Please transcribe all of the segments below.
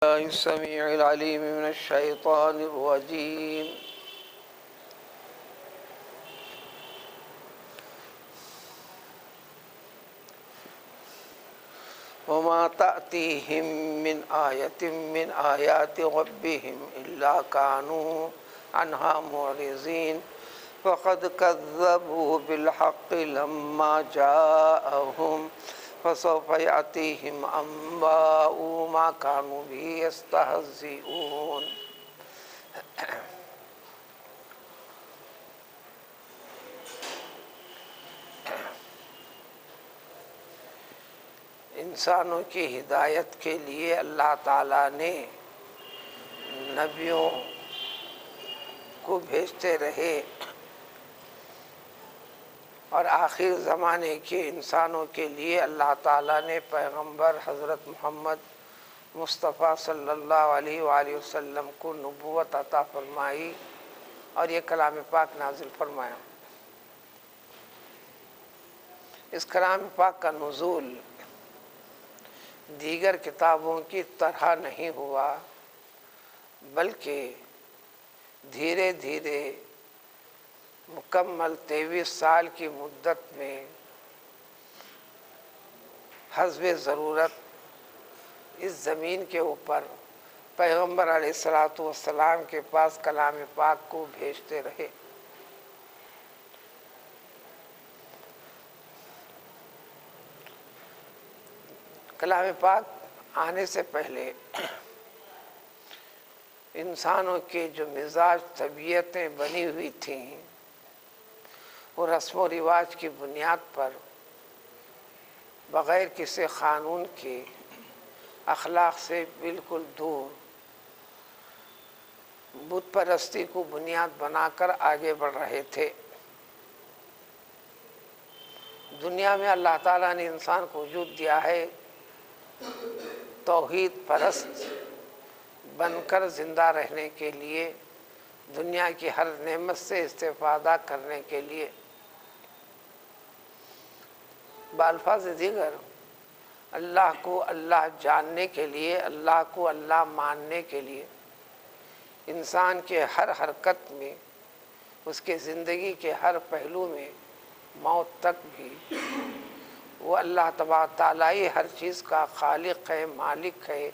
الله السميع العليم من الشيطان الرجيم وما تأتيهم من آية من آيات ربهم إلا كانوا عنها معرضين فقد كذبوا بالحق لما جاءهم فسوف يأتيهم أنباء ما كانوا به يستهزئون۔ انسانوں کی ہدایت کے لیے اللہ تعالیٰ نے نبیوں کو بھیجتے رہے اور آخر زمانے کے انسانوں کے لیے اللہ تعالیٰ نے پیغمبر حضرت محمد مصطفیٰ صلی اللہ علیہ وآلہ وسلم کو نبوت عطا فرمائی اور یہ کلام پاک نازل فرمایا۔ اس کلام پاک کا نزول دیگر کتابوں کی طرح نہیں ہوا، بلکہ دھیرے دھیرے مکمل 23 سال کی مدت میں حسب ضرورت اس زمین کے اوپر پیغمبر علیہ الصلوۃ والسلام کے پاس کلام پاک کو بھیجتے رہے۔ کلام پاک آنے سے پہلے انسانوں کے جو مزاج طبیعتیں بنی ہوئی تھیں وہ رسم و رواج کی بنیاد پر بغیر کسی قانون کے اخلاق سے بالکل دور بت پرستی کو بنیاد بنا کر آگے بڑھ رہے تھے۔ دنیا میں اللہ تعالیٰ نے انسان کو وجود دیا ہے توحید پرست بن کر زندہ رہنے کے لیے، دنیا کی ہر نعمت سے استفادہ کرنے کے لیے۔ بالفاظ دیگر اللہ کو اللہ جاننے کے لیے، اللہ کو اللہ ماننے کے لیے، انسان کے ہر حرکت میں، اس کے زندگی کے ہر پہلو میں، موت تک بھی وہ اللہ تبارک تعالیٰ ہی ہر چیز کا خالق ہے، مالک ہے،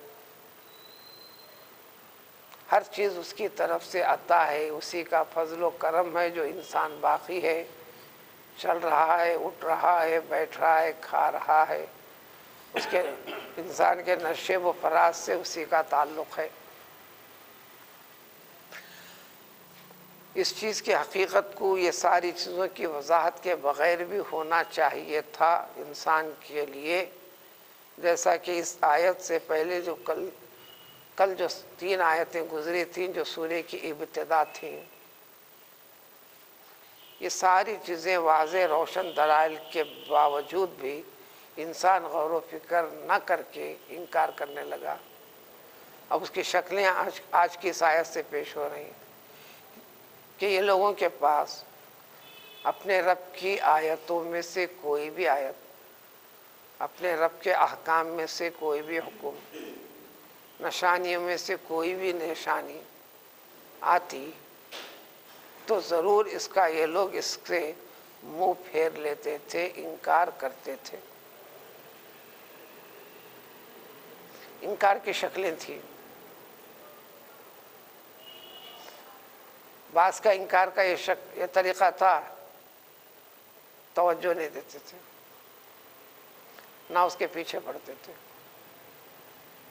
ہر چیز اس کی طرف سے عطا ہے، اسی کا فضل و کرم ہے جو انسان باقی ہے، چل رہا ہے، اٹھ رہا ہے، بیٹھ رہا ہے، کھا رہا ہے، اس کے انسان کے نشے و فراز سے اسی کا تعلق ہے۔ اس چیز کی حقیقت کو یہ ساری چیزوں کی وضاحت کے بغیر بھی ہونا چاہیے تھا انسان کے لیے، جیسا کہ اس آیت سے پہلے جو کل جو 3 آیتیں گزری تھیں جو سورہ کی ابتدا تھیں، یہ ساری چیزیں واضح روشن دلائل کے باوجود بھی انسان غور و فکر نہ کر کے انکار کرنے لگا۔ اب اس کی شکلیں آج کی اس آیت سے پیش ہو رہی ہیں کہ یہ لوگوں کے پاس اپنے رب کی آیتوں میں سے کوئی بھی آیت، اپنے رب کے احکام میں سے کوئی بھی حکم، نشانیوں میں سے کوئی بھی نشانی آتی تو ضرور اس کا یہ لوگ اس سے منہ پھیر لیتے تھے، انکار کرتے تھے۔ انکار کی شکلیں تھیں۔ بعض کا انکار کا یہ طریقہ تھا، توجہ نہیں دیتے تھے، نہ اس کے پیچھے پڑتے تھے،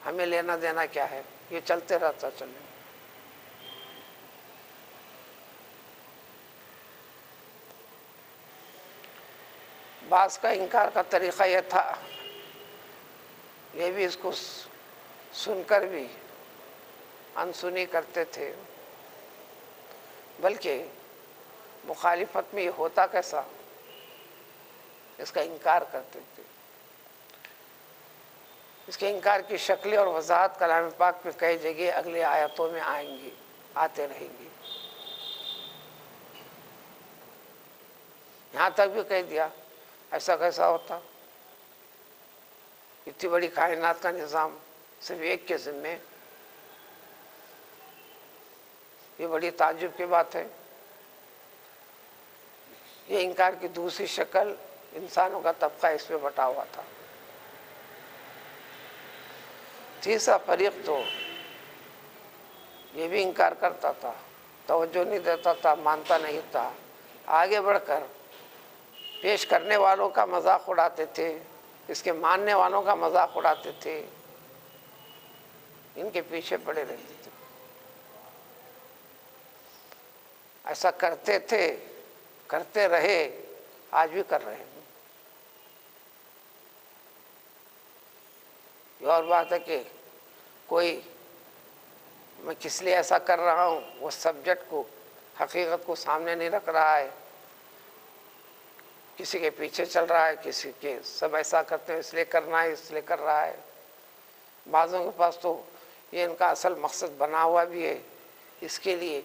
ہمیں لینا دینا کیا ہے، یہ چلتے رہتا چلے۔ بعض کا انکار کا طریقہ یہ تھا، یہ بھی اس کو سن کر بھی انسنی کرتے تھے، بلکہ مخالفت میں یہ ہوتا کیسا، اس کا انکار کرتے تھے۔ اس کے انکار کی شکلیں اور وضاحت کلام پاک میں کئی جگہ اگلے آیتوں میں آئیں گی، آتے رہیں گی۔ یہاں تک بھی کہہ دیا ایسا کیسا ہوتا، اتنی بڑی کائنات کا نظام صرف ایک کے ذمے یہ بڑی تعجب کی بات ہے۔ یہ انکار کی دوسری شکل انسانوں کا طبقہ اس پہ بٹا ہوا تھا۔ تیسرا فریق تو یہ بھی انکار کرتا تھا، توجہ نہیں دیتا تھا، مانتا نہیں تھا، آگے بڑھ کر پیش کرنے والوں کا مذاق اڑاتے تھے، اس کے ماننے والوں کا مذاق اڑاتے تھے، ان کے پیچھے پڑے رہتے تھے۔ ایسا کرتے تھے، کرتے رہے، آج بھی کر رہے ہیں۔ یہ اور بات ہے کہ کوئی میں کس لیے ایسا کر رہا ہوں وہ سبجیکٹ کو، حقیقت کو سامنے نہیں رکھ رہا ہے، کسی کے پیچھے چل رہا ہے، کسی کے سب ایسا کرتے ہیں اس لیے کرنا ہے، اس لیے کر رہا ہے۔ بعضوں کے پاس تو یہ ان کا اصل مقصد بنا ہوا بھی ہے، اس کے لیے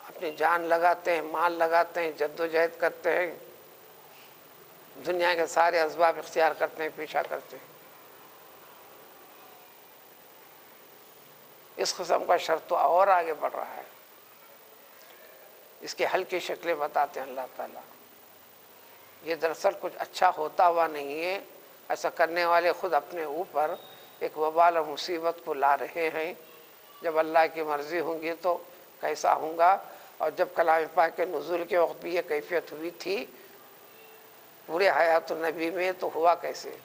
اپنی جان لگاتے ہیں، مال لگاتے ہیں، جد و جہد کرتے ہیں، دنیا کے سارے اسباب اختیار کرتے ہیں، پیچھا کرتے ہیں۔ اس قسم کا شر تو اور آگے بڑھ رہا ہے۔ اس کے حل کی شکلیں بتاتے ہیں اللہ تعالیٰ۔ یہ دراصل کچھ اچھا ہوتا ہوا نہیں ہے، ایسا کرنے والے خود اپنے اوپر ایک وبال اور مصیبت کو لا رہے ہیں۔ جب اللہ کی مرضی ہوں گی تو کیسا ہوں گا، اور جب کلام پاک کے نزول کے وقت بھی یہ کیفیت ہوئی تھی پورے حیات النبی میں، تو ہوا کیسے؟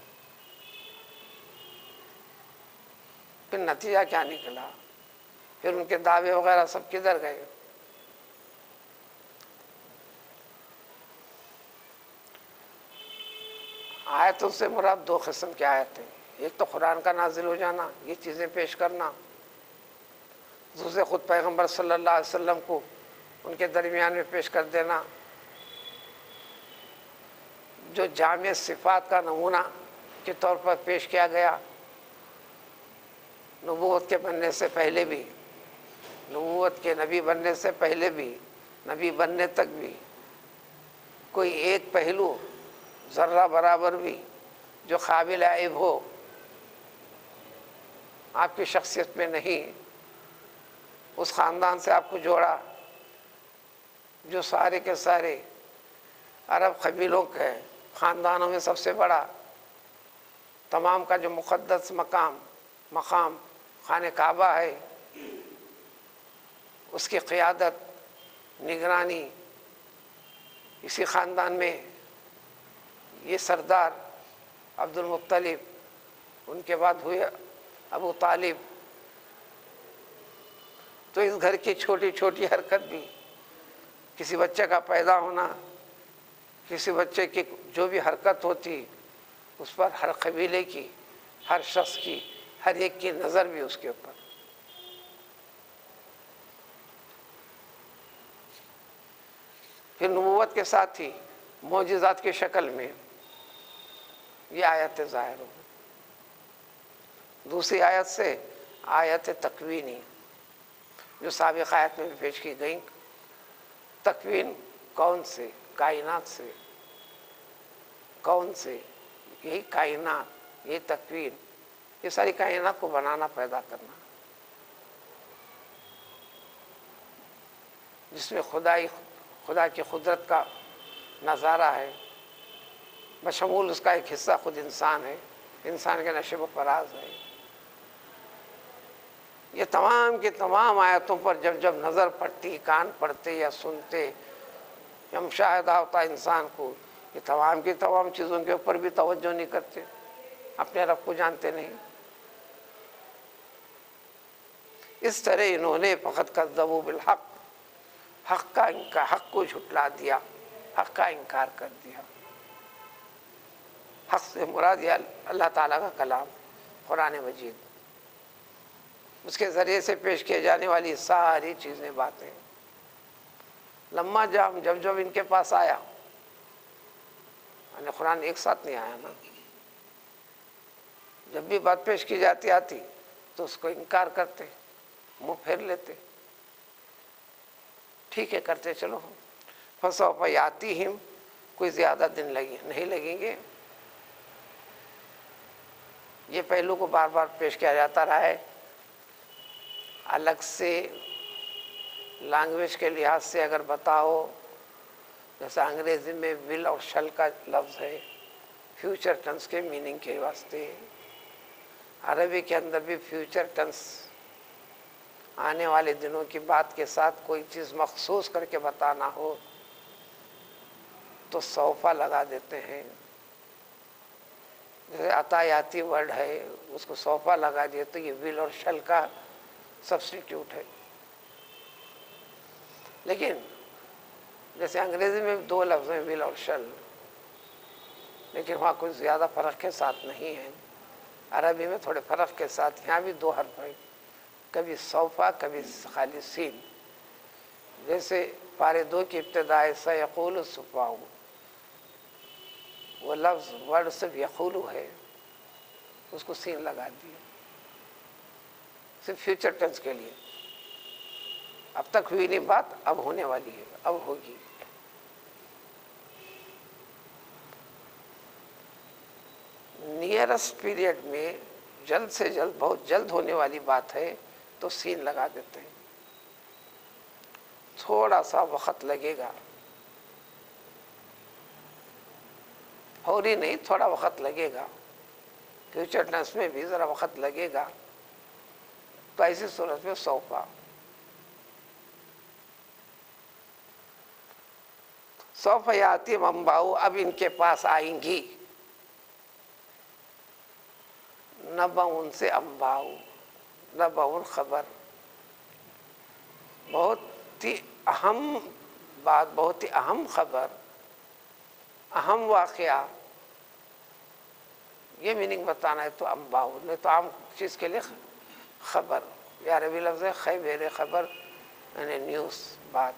پھر نتیجہ کیا نکلا؟ پھر ان کے دعوے وغیرہ سب کدھر گئے؟ آیتوں سے مراد دو قسم کی آیتیں، ایک تو قرآن کا نازل ہو جانا، یہ چیزیں پیش کرنا، دوسرے خود پیغمبر صلی اللہ علیہ وسلم کو ان کے درمیان میں پیش کر دینا، جو جامع صفات کا نمونہ کے طور پر پیش کیا گیا نبوت کے بننے سے پہلے بھی، نبوت کے نبی بننے سے پہلے بھی، نبی بننے تک بھی کوئی ایک پہلو ذرہ برابر بھی جو قابل عیب ہو آپ کی شخصیت میں نہیں، اس خاندان سے آپ کو جوڑا جو سارے کے سارے عرب قبیلوں کے خاندانوں میں سب سے بڑا، تمام کا جو مقدس مقام خانہ کعبہ ہے، اس کی قیادت، نگرانی اسی خاندان میں یہ سردار عبد المطلب، ان کے بعد ہوئے ابو طالب۔ تو اس گھر کی چھوٹی چھوٹی حرکت بھی، کسی بچے کا پیدا ہونا، کسی بچے کی جو بھی حرکت ہوتی، اس پر ہر قبیلے کی، ہر شخص کی، ہر ایک کی نظر بھی اس کے اوپر۔ پھر نبوت کے ساتھ ہی معجزات کی شکل میں یہ آیت ظاہر ہو۔ دوسری آیت سے آیت تکوینی جو سابق آیت میں بھی پیش کی گئی، تکوین کون سے؟ کائنات سے۔ کون سے؟ یہی کائنات، یہی تکوین، یہ ساری کائنات کو بنانا، پیدا کرنا، جس میں خدا کی قدرت کا نظارہ ہے، بشمول اس کا ایک حصہ خود انسان ہے، انسان کے نشیب و فراز ہے۔ یہ تمام کی تمام آیتوں پر جب جب نظر پڑتی، کان پڑتے یا سنتے یا مشاہدہ ہوتا انسان کو، یہ تمام کی تمام چیزوں کے اوپر بھی توجہ نہیں کرتے، اپنے رب کو جانتے نہیں۔ اس طرح انہوں نے فقط کذبوا بالحق، حق کو جھٹلا دیا، حق کا انکار کر دیا۔ حق سے مراد یہ اللہ تعالیٰ کا کلام قرآن مجید، اس کے ذریعے سے پیش کیے جانے والی ساری چیزیں، باتیں۔ لما جام، جب ان کے پاس آیا، یعنی قرآن ایک ساتھ نہیں آیا نا، جب بھی بات پیش کی آتی تو اس کو انکار کرتے، منہ پھیر لیتے، ٹھیک ہے کرتے چلو، فسوف یاتیہم، کوئی زیادہ دن نہیں لگیں گے۔ یہ پہلو کو بار بار پیش کیا جاتا رہا ہے الگ سے لینگویج کے لحاظ سے اگر بتاؤ، جیسے انگریزی میں ول اور شل کا لفظ ہے فیوچر ٹینس کے میننگ کے واسطے، عربی کے اندر بھی فیوچر ٹینس آنے والے دنوں کی بات کے ساتھ کوئی چیز مخصوص کر کے بتانا ہو تو سوف لگا دیتے ہیں. جیسے عطایاتی ورڈ ہے اس کو سوف لگا دیے تو یہ ول اور شل کا سبسٹیٹیوٹ ہے. لیکن جیسے انگریزی میں دو لفظ ہیں ول اور شل، لیکن وہاں کوئی زیادہ فرق کے ساتھ نہیں ہے. عربی میں تھوڑے فرق کے ساتھ یہاں بھی دو حرف ہیں، کبھی سوفا کبھی خالی سین. جیسے پارے 2 کی ابتدا ہے سیقول السفہاء، وہ لفظ ورڈ صرف یقولو ہے، اس کو سین لگا دیا صرف فیوچر ٹینس کے لیے. اب تک ہوئی نہیں بات، اب ہونے والی ہے، اب ہوگی. نیئرسٹ پیریڈ میں جلد سے جلد، بہت جلد ہونے والی بات ہے تو سین لگا دیتے ہیں. تھوڑا سا وقت لگے گا، فوری نہیں، تھوڑا وقت لگے گا. فیوچر ٹینس میں بھی ذرا وقت لگے گا تو ایسی صورت میں سوفا. سوف یاتی انباؤ، اب ان کے پاس آئیں گی. نبأ سے انباؤ، نبأ خبر، بہت ہی اہم بات، بہت ہی اہم خبر، اہم واقعہ، یہ میننگ بتانا ہے تو انباؤ. نہیں تو عام چیز کے لیے خبر، یہ عربی لفظ ہے خبر، خبر یعنی نیوز، بات.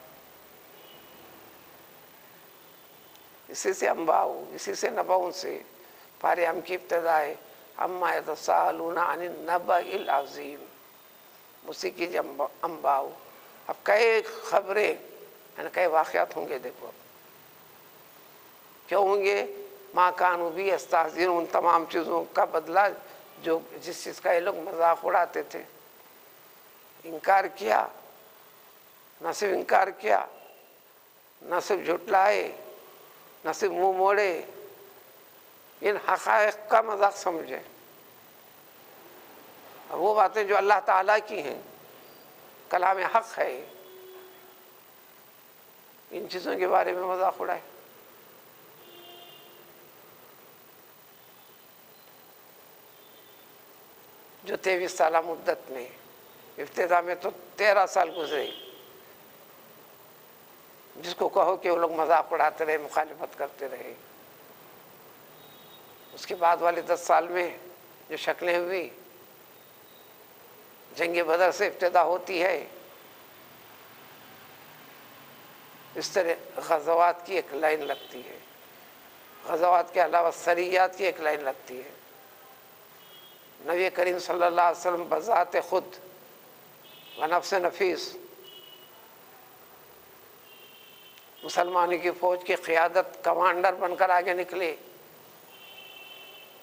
اسی سے انباؤ، اسی سے نبأ سے پارے ہم کی ابتدا ہے عما یتساءلون عن النبأ العظیم، اسی کی انباؤ. اب کئی خبریں یعنی کئی واقعات ہوں گے. دیکھو کیوں ہوں گے؟ ما کانوا به یستہزئون، ان تمام چیزوں کا بدلہ جو جس چیز کا یہ لوگ مذاق اڑاتے تھے. انکار کیا، نہ صرف انکار کیا، نہ صرف جھٹلائے، نہ صرف منہ موڑے، ان حقائق کا مذاق سمجھے. اور وہ باتیں جو اللہ تعالیٰ کی ہیں، کلام حق ہے، ان چیزوں کے بارے میں مذاق اڑائے. جو 23 سالہ مدت میں، ابتدا میں تو 13 سال گزرے، جس کو کہو کہ وہ لوگ مذاق اڑاتے رہے، مخالفت کرتے رہے. اس کے بعد والے 10 سال میں جو شکلیں ہوئی، جنگ بدر سے ابتدا ہوتی ہے، اس طرح غزوات کی ایک لائن لگتی ہے، غزوات کے علاوہ سریات کی ایک لائن لگتی ہے. نبی کریم صلی اللہ علیہ وسلم بذات خود و نفس نفیس مسلمانوں کی فوج کی قیادت، کمانڈر بن کر آگے نکلے.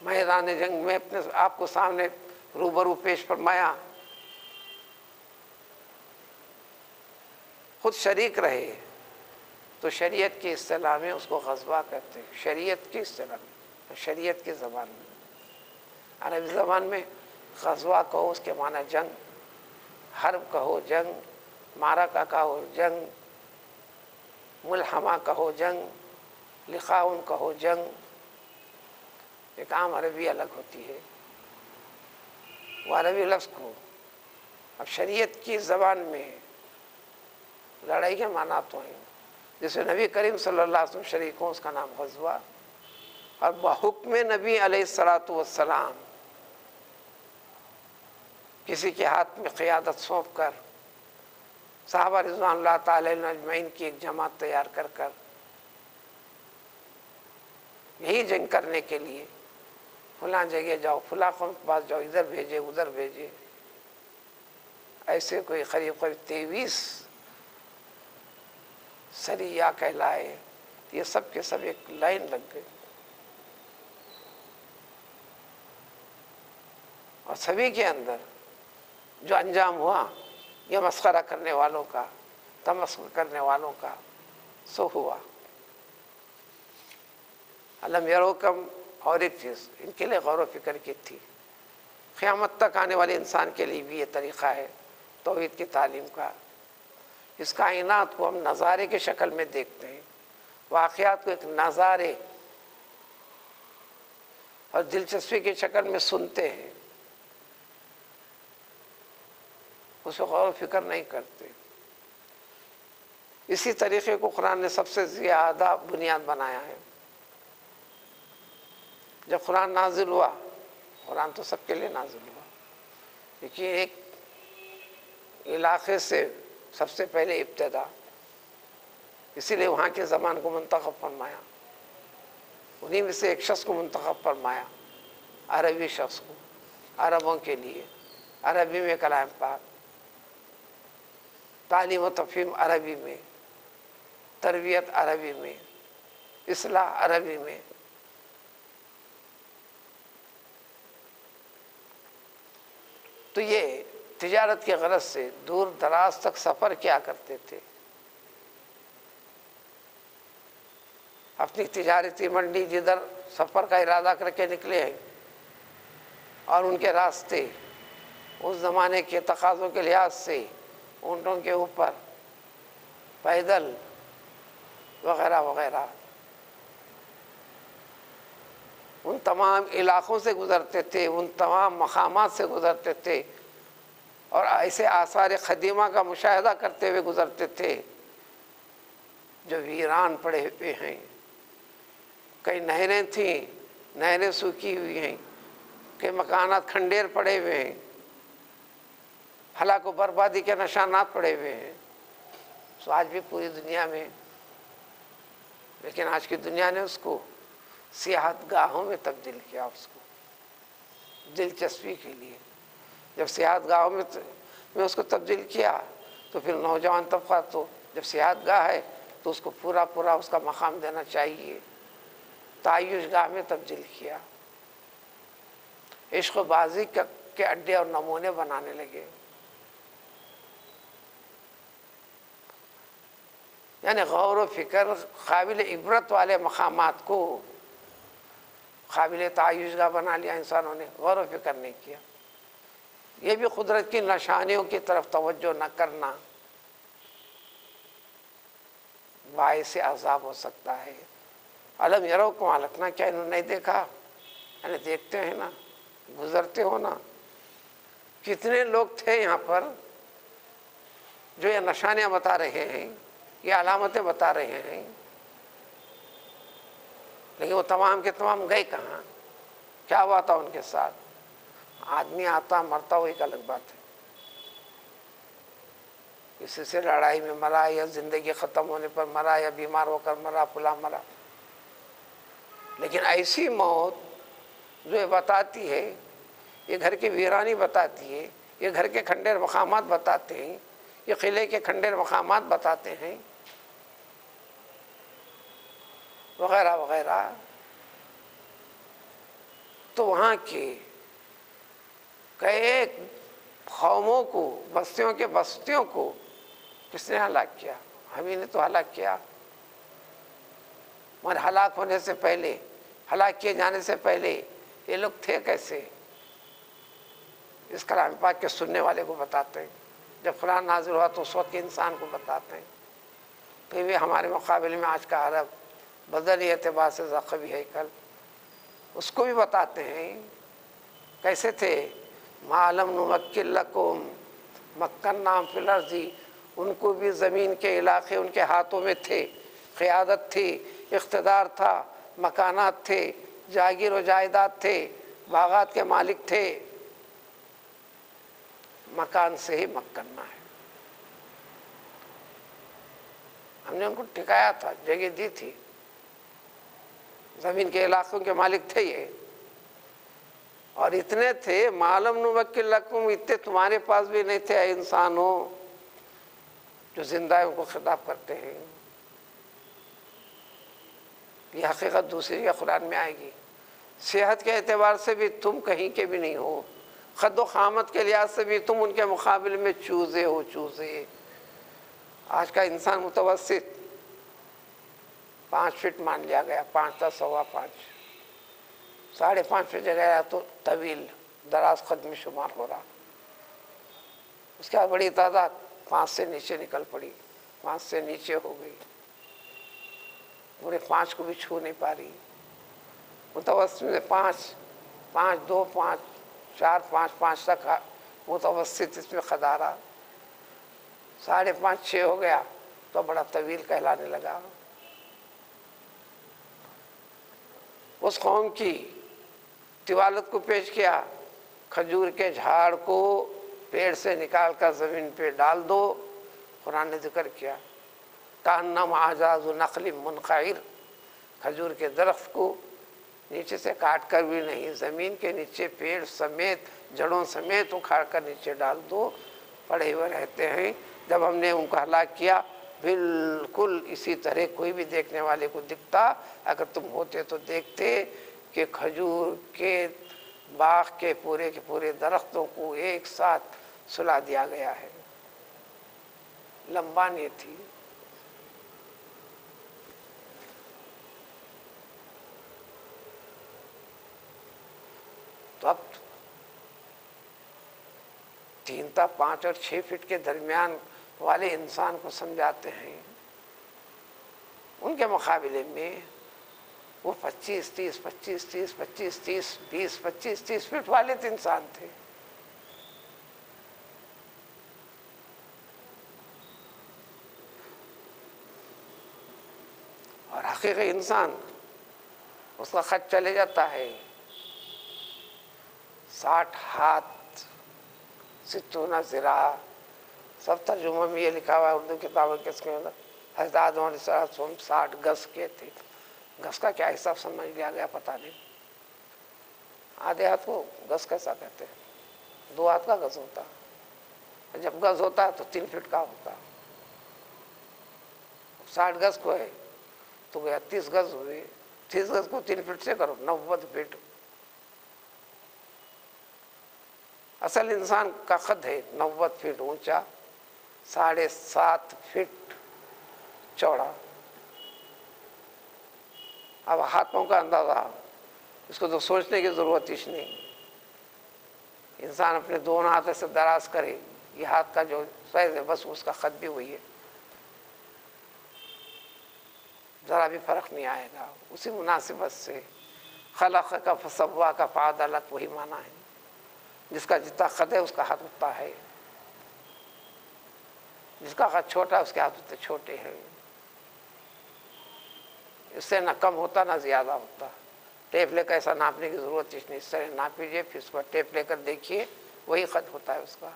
میدان جنگ میں اپنے آپ کو سامنے روبرو پیش فرمایا، خود شریک رہے. تو شریعت کی اصطلاح میں اس کو غزوہ کہتے ہیں. شریعت کی اصطلاح میں، شریعت کی زبان میں، عربی زبان میں غزوہ کہو اس کے معنی جنگ، حرب کہو جنگ، معرکہ کہو جنگ، ملحمہ کہو جنگ، لقاء کہو جنگ. ایک عام عربی الگ ہوتی ہے، وہ عربی لفظ کو اب شریعت کی زبان میں لڑائی کے معنی تو ہیں. جیسے نبی کریم صلی اللہ علیہ وسلم شریک ہوں، اس کا نام غزوہ. اور بحکم نبی علیہ الصلوۃ والسلام کسی کے ہاتھ میں قیادت سونپ کر، صحابہ رضوان اللہ تعالی اجمعین کی ایک جماعت تیار کر کر یہی جنگ کرنے کے لیے فلاں جگہ جاؤ، فلاں قوم کے پاس جاؤ، ادھر بھیجے ادھر بھیجے، ایسے کوئی قریب 23 سریہ کہلائے. یہ سب کے سب ایک لائن لگ گئی اور سبھی کے اندر جو انجام ہوا یہ مسخرہ کرنے والوں کا، تمسخر کرنے والوں کا سو ہوا۔ علم یروکم اور ایک چیز ان کے لیے غور و فکر کی تھی، قیامت تک آنے والے انسان کے لیے بھی یہ طریقہ ہے توحید کی تعلیم کا۔ اس کائنات کو ہم نظارے کی شکل میں دیکھتے ہیں، واقعات کو ایک نظارے اور دلچسپی کی شکل میں سنتے ہیں، اس پہ غور و فکر نہیں کرتے۔ اسی طریقے کو قرآن نے سب سے زیادہ بنیاد بنایا ہے۔ جب قرآن نازل ہوا، قرآن تو سب کے لیے نازل ہوا، لیکن ایک علاقے سے سب سے پہلے ابتدا، اسی لیے وہاں کے زبان کو منتخب فرمایا، انہیں میں سے ایک شخص کو منتخب فرمایا، عربی شخص کو، عربوں کے لیے، عربی میں کلام پاک، تعلیم و تفہیم عربی میں، تربیت عربی میں، اصلاح عربی میں۔ تو یہ تجارت کی غرض سے دور دراز تک سفر کیا کرتے تھے، اپنی تجارتی منڈی جدھر سفر کا ارادہ کر کے نکلے ہیں، اور ان کے راستے اس زمانے کے تقاضوں کے لحاظ سے اونٹوں کے اوپر، پیدل وغیرہ وغیرہ، ان تمام علاقوں سے گزرتے تھے، ان تمام مقامات سے گزرتے تھے، اور ایسے آثار قدیمہ کا مشاہدہ کرتے ہوئے گزرتے تھے جو ویران پڑے ہوئے ہیں۔ کئی نہریں تھیں، نہریں سوکھی ہوئی ہیں، کئی مکانات کھنڈیر پڑے ہوئے ہیں، ہلاک و بربادی کے نشانات پڑے ہوئے ہیں۔ سو آج بھی پوری دنیا میں، لیکن آج کی دنیا نے اس کو سیاحت گاہوں میں تبدیل کیا، اس کو دلچسپی کے لیے۔ جب سیاحت گاہوں میں اس کو تبدیل کیا تو پھر نوجوان طبقہ تو جب سیاحت گاہ ہے تو اس کو پورا اس کا مقام دینا چاہیے، تعیش گاہ میں تبدیل کیا، عشق و بازی کے اڈے اور نمونے بنانے لگے۔ یعنی غور و فکر، قابل عبرت والے مقامات کو قابل تعیش گاہ بنا لیا انسانوں نے، غور و فکر نہیں کیا۔ یہ بھی قدرت کی نشانیوں کی طرف توجہ نہ کرنا باعث عذاب ہو سکتا ہے۔ علم یروکم اہلکنا، کیا انہوں نے نہیں دیکھا؟ یعنی دیکھتے ہیں نا، گزرتے ہو نا، کتنے لوگ تھے یہاں پر جو یہ نشانیاں بتا رہے ہیں، یہ علامتیں بتا رہے ہیں، لیکن وہ تمام کے تمام گئے کہاں؟ کیا ہوا تھا ان کے ساتھ؟ آدمی آتا مرتا وہ ایک الگ بات ہے، کسی سے لڑائی میں مرا، یا زندگی ختم ہونے پر مرا، یا بیمار ہو کر مرا، پلا مرا، لیکن ایسی موت جو یہ بتاتی ہے، یہ گھر کی ویرانی بتاتی ہے، یہ گھر کے کھنڈیر مقامات بتاتے ہیں، یہ قلعے کے کھنڈیر مقامات بتاتے ہیں، وغیرہ وغیرہ، تو وہاں کے کئی قوموں کو، بستیوں کو کس نے ہلاک کیا؟ ہمیں نے تو ہلاک کیا، مگر ہلاک ہونے سے پہلے، ہلاک کیے جانے سے پہلے یہ لوگ تھے کیسے؟ اس کلام پاک کے سننے والے کو بتاتے ہیں۔ جب قرآن نازل ہوا تو اس وقت کے انسان کو بتاتے ہیں، پھر بھی ہمارے مقابلے میں آج کا عرب بدنی اعتبار سے ذخیری ہیکل، اس کو بھی بتاتے ہیں کیسے تھے۔ ما لم نمکن لکم مکننا فی الارض، ان کو بھی زمین کے علاقے ان کے ہاتھوں میں تھے، قیادت تھی، اقتدار تھا، مکانات تھے، جاگیر و جائیداد تھے، باغات کے مالک تھے، مکان سے ہی مکننا ہے، ہم نے ان کو ٹھکایا تھا، جگہ دی تھی، زمین کے علاقوں کے مالک تھے یہ، اور اتنے تھے معلوم نمکن لکم، اتنے تمہارے پاس بھی نہیں تھے اے انسانوں، جو زندہ ہے ان کو خطاب کرتے ہیں۔ یہ حقیقت دوسری قرآن میں آئے گی۔ صحت کے اعتبار سے بھی تم کہیں کے بھی نہیں ہو، خد و خامت کے لحاظ سے بھی تم ان کے مقابلے میں چوزے ہو، چوزے۔ آج کا انسان متوسط 5 فٹ مان لیا گیا، 5 تا 5.25، 5.5 فٹ گیا تو طویل دراز قدمی شمار ہو رہا۔ اس کے بعد بڑی تعداد 5 سے نیچے نکل پڑی، 5 سے نیچے ہو گئی، پورے 5 کو بھی چھو نہیں پا رہی۔ متوسط میں 5، 5، 2، 5، 4، 5، 5 تک متوسط اس میں قد آ رہا۔ 5.5، 6 ہو گیا تو بڑا طویل کہلانے لگا۔ اس قوم کی طوالت کو پیش کیا، کھجور کے جھاڑ کو پیڑ سے نکال کر زمین پہ ڈال دو، قرآن نے ذکر کیا، کأنما اعجاز نخل منقعر، کھجور کے درخت کو نیچے سے کاٹ کر بھی نہیں، زمین کے نیچے پیڑ سمیت، جڑوں سمیت اکھاڑ کر نیچے ڈال دو، پڑے ہوئے رہتے ہیں۔ جب ہم نے ان کو ہلاک کیا، بالکل اسی طرح کوئی بھی دیکھنے والے کو دکھتا، اگر تم ہوتے تو دیکھتے کہ کھجور کے باغ کے پورے درختوں کو ایک ساتھ سلا دیا گیا ہے، لمبا نہیں تھی۔ تو اب 3 تا 5 اور 6 فٹ کے درمیان والے انسان کو سمجھاتے ہیں، ان کے مقابلے میں وہ 25، 30، 25، 30، 25، 30، 20، 25، 30 فٹ والے انسان تھے۔ اور حقیقی انسان اس کا خط چلے جاتا ہے 60 ہاتھ 60 ذراع، سب ترجمہ میں یہ لکھا ہوا ہے اردو کتابوں کے، اس کے اندر حضرت آدم علیہ السلام 60 گز کے تھے۔ گز کا کیا حساب سمجھ لیا گیا پتہ نہیں، آدھے ہاتھ کو گز کیسا کہتے ہیں؟ 2 ہاتھ کا گز ہوتا، جب گز ہوتا ہے تو 3 فٹ کا ہوتا، 60 گز کو ہے تو گیا 30 گز ہوئے، 30 گز کو 3 فٹ سے کرو، 90 فٹ۔ اصل انسان کا قد ہے 90 فٹ اونچا، 7.5 فٹ چوڑا۔ اب ہاتھوں کا اندازہ، اس کو تو سوچنے کی ضرورت ہی نہیں۔ انسان اپنے دونوں ہاتھوں سے دراز کرے، یہ ہاتھ کا جو سائز ہے بس اس کا قد بھی وہی ہے، ذرا بھی فرق نہیں آئے گا۔ اسی مناسبت سے خلق کا فسوا کا فعدلک، وہی معنی ہے، جس کا جتنا قد ہے اس کا ہاتھ اتنا ہے، جس کا قد چھوٹا ہے اس کے ہاتھ اتنے چھوٹے ہیں، اس سے نہ کم ہوتا نہ زیادہ ہوتا۔ ٹیپ لے کر ایسا ناپنے کی ضرورت نہیں، اس طرح ناپ لیجیے، پھر اس کو ٹیپ لے کر دیکھیے، وہی قد ہوتا ہے اس کا۔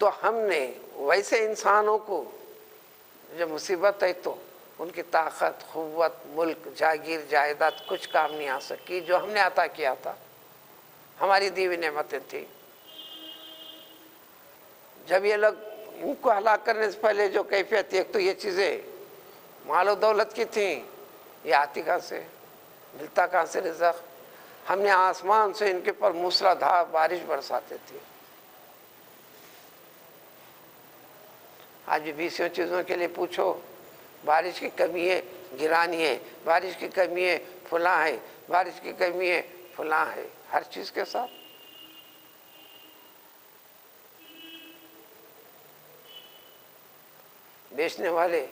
تو ہم نے ویسے انسانوں کو جب مصیبت ہے تو ان کی طاقت، قوت، ملک، جاگیر، جائیداد کچھ کام نہیں آ سکی، جو ہم نے عطا کیا تھا، ہماری دی ہوئی نعمتیں تھیں۔ جب یہ لوگ ان کو ہلاک کرنے سے پہلے جو کیفیت تھی، ایک تو یہ چیزیں مال و دولت کی تھیں، یہ آتی کہاں سے، ملتا کہاں سے رزق؟ ہم نے آسمان سے ان کے پر موسلادھار بارش برساتے تھے۔ آج بھی 20 چیزوں کے لیے پوچھو، بارش کی کمی ہے گرانی ہے، بارش کی کمی ہے فلاں ہے، بارش کی کمی ہے فلاں ہے، ہر چیز کے ساتھ۔ بیچنے والے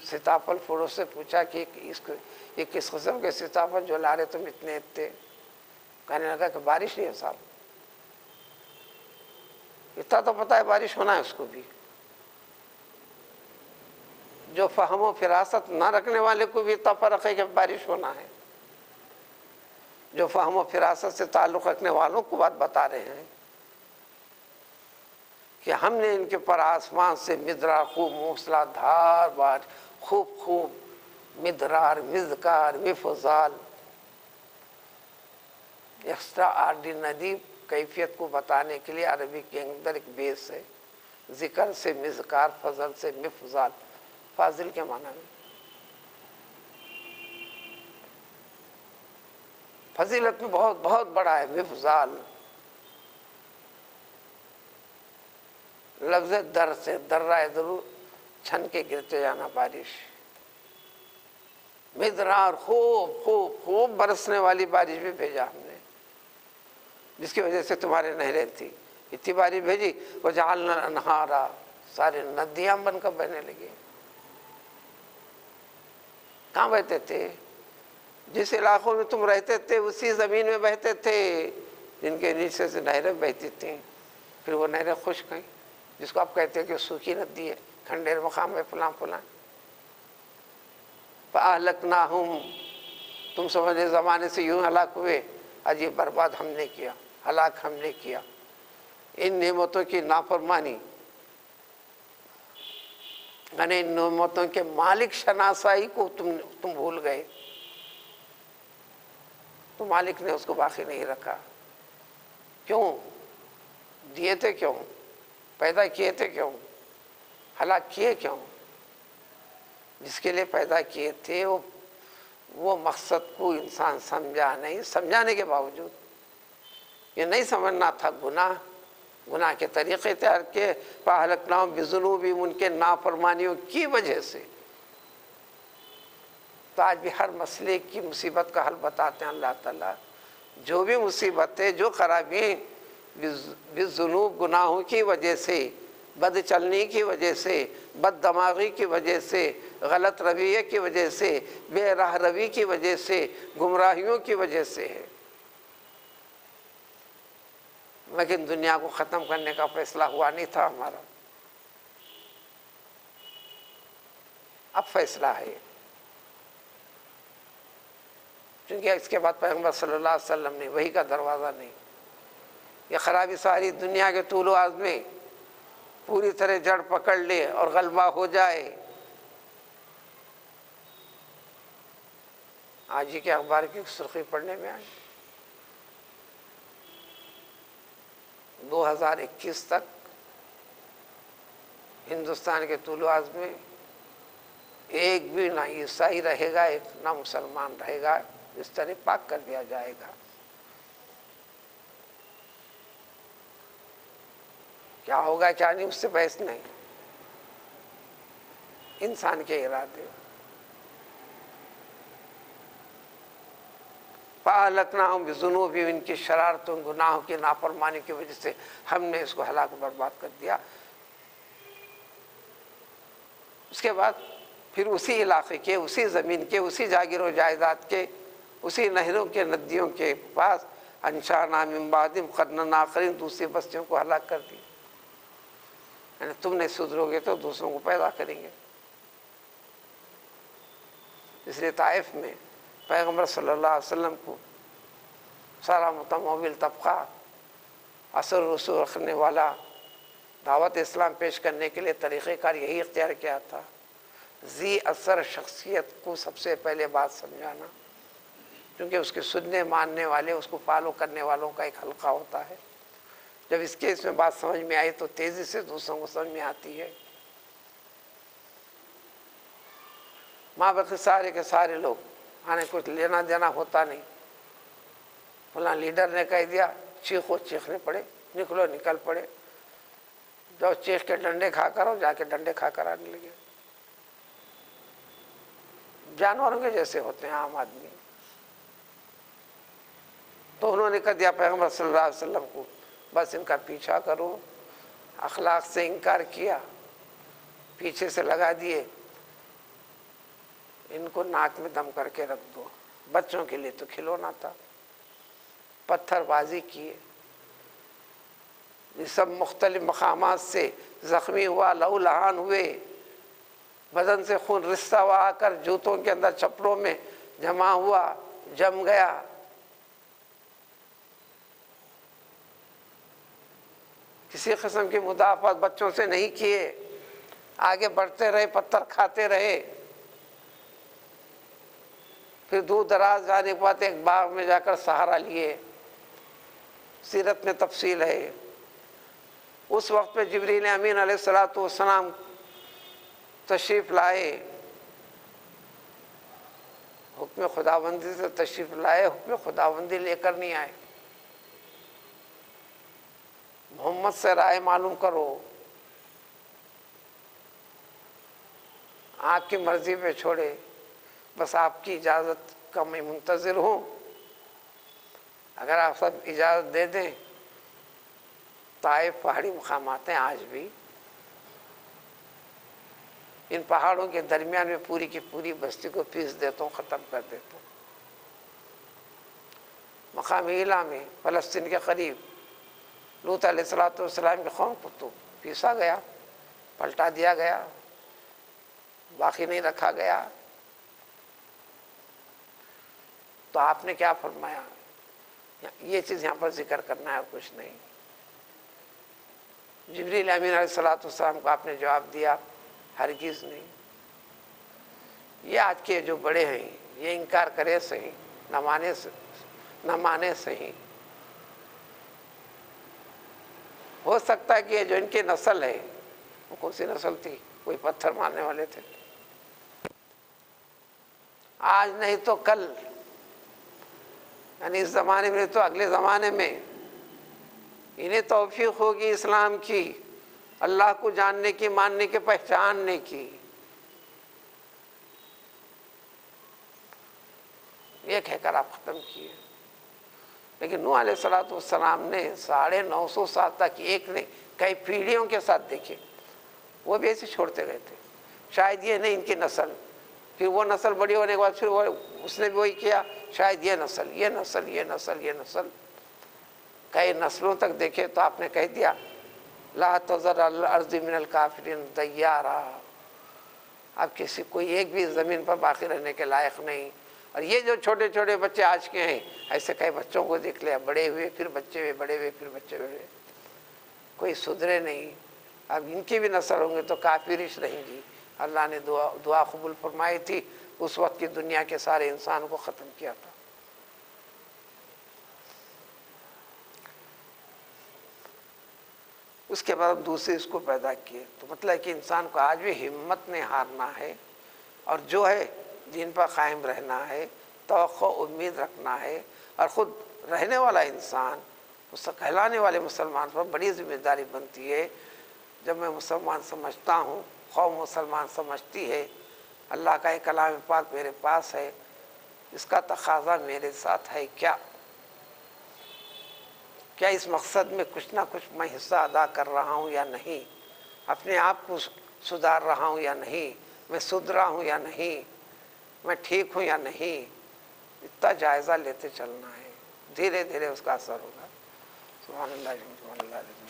سیتاپھل فروش سے پوچھا کہ یہ کس قسم کے سیتاپھل جو لا رہے تم اتنے اتنے؟ کہنے لگا کہ بارش نہیں ہے صاحب، اتنا تو پتہ ہے بارش ہونا ہے اس کو بھی۔ جو فہم و فراست نہ رکھنے والے کو بھی اتنا فرق ہے کہ بارش ہونا ہے، جو فہم و فراست سے تعلق رکھنے والوں کو بات بتا رہے ہیں کہ ہم نے ان کے پر آسمان سے مدرار خوب موسلادھار بارش، خوب مدرار، مذکار، مفضال، ایکسٹرا آرڈینری کیفیت کو بتانے کے لیے عربی کے اندر ایک بیس ہے، ذکر سے مذکار، فضل سے مفضال، فاضل کے معنی میں فضیلت میں بہت بہت بڑا ہے مفضال. لفظ در سے درہ درو چھن کے گرتے جانا بارش، مدرار خوب خوب خوب برسنے والی بارش بھی بھیجا ہم نے، جس کی وجہ سے تمہارے نہریں تھی، اتنی بارش بھیجی وجعلنا الانہارا، سارے ندیاں بن کر بہنے لگی. کہاں بہتے تھے؟ جس علاقوں میں تم رہتے تھے اسی زمین میں بہتے تھے جن کے نیچے سے نہریں بہتی تھیں. پھر وہ نہریں خشک گئیں، جس کو آپ کہتے ہیں کہ سوکھی ندی ہے، کھنڈیر مقام ہے فلاں فلاں. فَأَهْلَكْنَاهُمْ، تم سمجھے زمانے سے یوں ہلاک ہوئے، عجیب برباد ہم نے کیا، ہلاک ہم نے کیا. ان نعمتوں کی نافرمانی، یعنی ان نعمتوں کے مالک شناسائی کو تم بھول گئے، تو مالک نے اس کو باقی نہیں رکھا. کیوں دیے تھے؟ کیوں پیدا کیے تھے؟ کیوں ہلاک کیے؟ کیوں؟ جس کے لیے پیدا کیے تھے وہ مقصد کو انسان سمجھا نہیں. سمجھانے کے باوجود یہ نہیں سمجھنا تھا، گناہ کے طریقے تیار کیے. فَأَهْلَكْنَاهُمْ بِذُنُوبِهِمْ، ان کے نافرمانیوں کی وجہ سے. تو آج بھی ہر مسئلے کی مصیبت کا حل بتاتے ہیں اللہ تعالیٰ. جو بھی مصیبتیں، جو خرابی بالذنوب، گناہوں کی وجہ سے، بد چلنی کی وجہ سے، بد دماغی کی وجہ سے، غلط رویے کی وجہ سے، بے راہ روی کی وجہ سے، گمراہیوں کی وجہ سے ہے. لیکن دنیا کو ختم کرنے کا فیصلہ ہوا نہیں تھا ہمارا، اب فیصلہ ہے. کیونکہ اس کے بعد پیغمبر صلی اللہ علیہ وسلم نے وحی کا دروازہ نہیں. یہ خرابی ساری دنیا کے طول و عرض میں پوری طرح جڑ پکڑ لے اور غلبہ ہو جائے. آج ہی کے اخبار کی سرخی پڑھنے میں آئی، 2021 تک ہندوستان کے طول و عرض میں ایک بھی نہ عیسائی رہے گا، ایک نہ مسلمان رہے گا، اس طرح پاک کر دیا جائے گا. کیا ہوگا کیا نہیں اس سے بحث نہیں، انسان کے ارادے. فَأَهْلَكْنَاهُمْ بِذُنُوبِهِمْ، ان کی شرارتوں، گناہوں کی نافرمانی کی وجہ سے ہم نے اس کو ہلاک برباد کر دیا. اس کے بعد پھر اسی علاقے کے، اسی زمین کے، اسی جاگیر و جائیداد کے، اسی نہروں کے، ندیوں کے پاس انشأنا من بعدہم قرنا آخرین، دوسری بستیوں کو ہلاک کر دی. یعنی تم نہیں سدھرو گے تو دوسروں کو پیدا کریں گے. اس لیے طائف میں پیغمبر صلی اللہ علیہ وسلم کو سارا متمول طبقہ، اثر رسوخ رکھنے والا، دعوت اسلام پیش کرنے کے لیے طریقہ کار یہی اختیار کیا تھا، ذی اثر شخصیت کو سب سے پہلے بات سمجھانا. کیونکہ اس کے سننے ماننے والے، اس کو فالو کرنے والوں کا ایک حلقہ ہوتا ہے. جب اس کے اس میں بات سمجھ میں آئی تو تیزی سے دوسروں کو سمجھ میں آتی ہے. ماں باقی سارے کے سارے لوگ آنے، کچھ لینا دینا ہوتا نہیں. فلاں لیڈر نے کہہ دیا، چیخو، چیخنے پڑے، نکلو، نکل پڑے. جو چیخ کے ڈنڈے کھا کر، جا کے ڈنڈے کھا کر آنے لگے. جانوروں کے جیسے ہوتے ہیں عام آدمی. تو انہوں نے کہہ دیا پیغمبر صلی اللہ علیہ وسلم کو، بس ان کا پیچھا کرو. اخلاق سے انکار کیا، پیچھے سے لگا دیے، ان کو ناک میں دم کر کے رکھ دو. بچوں کے لیے تو کھلونا تھا. پتھر بازی کیے، یہ سب مختلف مقامات سے زخمی ہوا، لہو لہان ہوئے، بدن سے خون رستا ہوا، آ کر جوتوں کے اندر، چپڑوں میں جمع ہوا، جم گیا. کسی قسم کی مدافعت بچوں سے نہیں کیے، آگے بڑھتے رہے، پتھر کھاتے رہے. پھر دور دراز جانے کے بعد ایک باغ میں جا کر سہارا لیے. سیرت میں تفصیل ہے. اس وقت پہ جبریل امین علیہ الصلوۃ والسلام تشریف لائے، حکم خداوندی سے تشریف لائے، حکم خداوندی لے کر نہیں آئے۔ محمد سے رائے معلوم کرو، آپ کی مرضی پہ چھوڑے، بس آپ کی اجازت کا میں منتظر ہوں، اگر آپ سب اجازت دے دیں۔ طائف پہاڑی مقامات ہیں آج بھی، ان پہاڑوں کے درمیان میں پوری کی پوری بستی کو پیس دیتا ہوں، ختم کر دیتا ہوں۔ مقام ایلا میں فلسطین کے قریب لوط علیہ السلام کی قوم کو تو پیسا گیا، پلٹا دیا گیا، باقی نہیں رکھا گیا۔ تو آپ نے کیا فرمایا؟ یہ چیز یہاں پر ذکر کرنا ہے اور کچھ نہیں۔ جبریل امین علیہ السلام کو آپ نے جواب دیا، ہرگز نہیں۔ یہ آج کے جو بڑے ہیں یہ انکار کرے صحیح، نہ مانے صحیح۔ ہو سکتا ہے کہ یہ جو ان کی نسل ہے، وہ کون سی نسل تھی؟ کوئی پتھر مارنے والے تھے، آج نہیں تو کل، یعنی اس زمانے میں تو اگلے زمانے میں انہیں توفیق ہوگی اسلام کی، اللہ کو جاننے کی، ماننے کی، پہچاننے کی۔ یہ کہہ کر آپ ختم کیے۔ لیکن نوح علیہ السلام نے 950 سال تک ایک نے کئی پیڑھیوں کے ساتھ دیکھے، وہ بھی ایسے چھوڑتے گئے تھے۔ شاید یہ نہیں ان کی نسل، پھر وہ نسل بڑی ہونے کے بعد پھر اس نے بھی وہی کیا، شاید یہ نسل، یہ نسل، یہ نسل، یہ نسل، کئی نسلوں تک دیکھے تو آپ نے کہہ دیا لا تذر علی الارض من الکافرین دیارا، اب کسی کوئی ایک بھی زمین پر باقی رہنے کے لائق نہیں۔ اور یہ جو چھوٹے چھوٹے بچے آج کے ہیں، ایسے کئی بچوں کو دیکھ لیا، بڑے ہوئے پھر بچے ہوئے، بڑے ہوئے پھر بچے ہوئے، کوئی سدھرے نہیں۔ اب ان کی بھی نسل ہوں گے تو کافرش رہیں گی۔ اللہ نے دعا قبول فرمائی تھی، اس وقت کی دنیا کے سارے انسان کو ختم کیا تھا۔ اس کے بعد دوسرے اس کو پیدا کیے۔ تو مطلب ہے کہ انسان کو آج بھی ہمت نہیں ہارنا ہے، اور جو ہے دین پر قائم رہنا ہے، توقع امید رکھنا ہے، اور خود رہنے والا انسان، کہلانے والے مسلمان پر بڑی ذمہ داری بنتی ہے۔ جب میں مسلمان سمجھتا ہوں، قوم مسلمان سمجھتی ہے، اللہ کا ایک کلام پاک میرے پاس ہے، اس کا تقاضا میرے ساتھ ہے کیا اس مقصد میں کچھ نہ کچھ میں حصہ ادا کر رہا ہوں یا نہیں، اپنے آپ کو سدھار رہا ہوں یا نہیں، میں سدھرا ہوں یا نہیں، میں ٹھیک ہوں یا نہیں، اتنا جائزہ لیتے چلنا ہے، دھیرے دھیرے اس کا اثر ہوگا۔ سبحان اللہ، سبحان اللہ۔